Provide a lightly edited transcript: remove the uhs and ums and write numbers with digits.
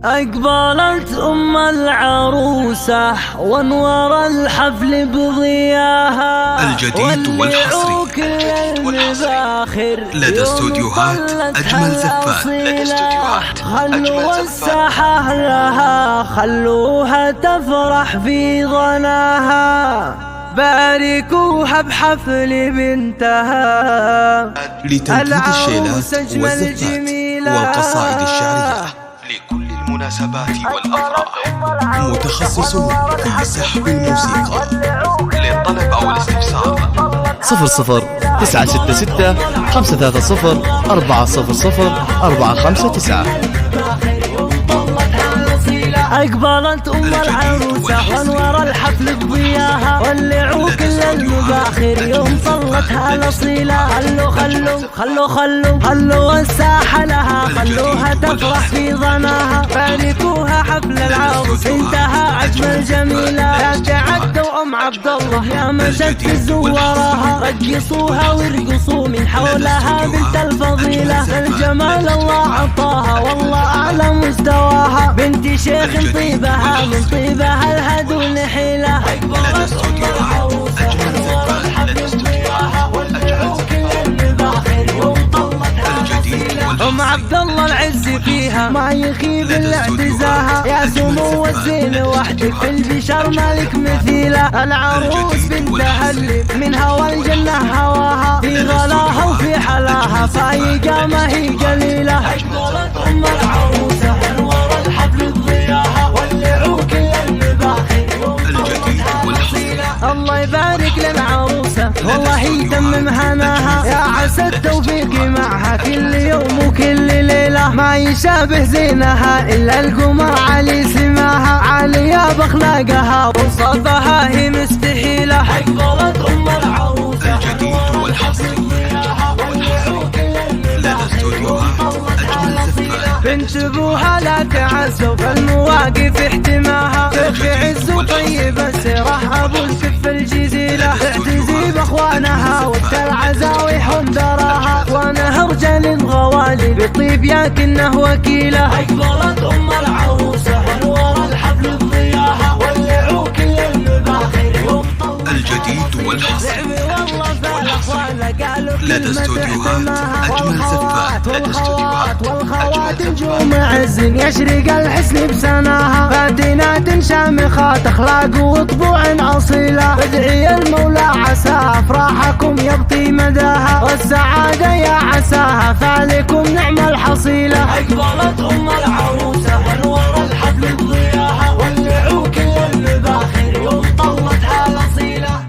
أقبلت أم العروسة وانور الحفل بضياها الجديد والحصري لدى استوديوهات أجمل زفات. خلوا الساحة لها، خلوها تفرح في ظناها، باركوها بحفل بنتها. لتنفيذ الشيلات والزفات والقصائد الشعرية لكل المناسبات والأفراح، متخصصون في سحب الموسيقى. للطلب أو الاستفسار 00-966 530 400 459. أقبلت أم العروسة وانور الحفل بضياها، ولعوا كل المباخر يوم طلتها الأصيلة. خلوا الساحة لها، خلوها تفرح في ظناها، باركوها حفل العروس انتهى أجمل جميلة. لا تعدوا أم عبد الله يا مشت زوراها، رقصوها وارقصوا من حولها بنت الفضيلة. الجمال الله عطاها والله أعلى مستواها، بنت شيخ طيبها من طيبها الهدو نحيلة. أقبلت أم العروسة وانور الحفل بضياها، ولعوا كل المباخر يوم طلتها الأصيلة. أم عبد الله العز فيها ما يخيب الاعتزاها، يا سمو الزين وحدك في البشر مالك مثيلة. العروس بنتها اللي من هوى الجنة هواها، في غلاها وفي حلاها فايقة ما هي قليلة. أقبلت أم العروسة وانور الحفل بضياها، ولعوا كل المباخر يوم طلتها الأصيلة. الله يبارك للعروسة والله يتمم هناها، يا عسى التوفيق معها كل يوم وكل ليلة. ما يشابه زينها إلا القمر علي سماها، عالية بأخلاقها وصفها هي مستحيلة. أقبلت أم العروسة الجديد والحصري لدى استوديوهات أجمل زفات. بنت ابوها لا تعزوا فالمواقف احتماها، تخفي عز وطيب السراح ابو الكف الجزيلة. تعتزي باخوانها وقت العزاوي حندراها، ونهر جل غوالي بطيب ياكنه وكيلة. أقبلت أم العروسة وانور الحفل بضياها، ولعوا كل المباخر يوم طلتها. الجديد والحصري لدى استوديوهات أجمل زفات. والخوات نجوم عز يشرق الحسن بسناها، فاتنات شامخات أخلاق وطبوع أصيلة. ادعي المولى عسى أفراحكم يبطي مداها، والسعادة يا عساها فعليكم نعم الحصيلة. أقبلت أم العروسة وانور الحفل بضياها، ولعوا كل المباخر يوم طلتها الأصيلة.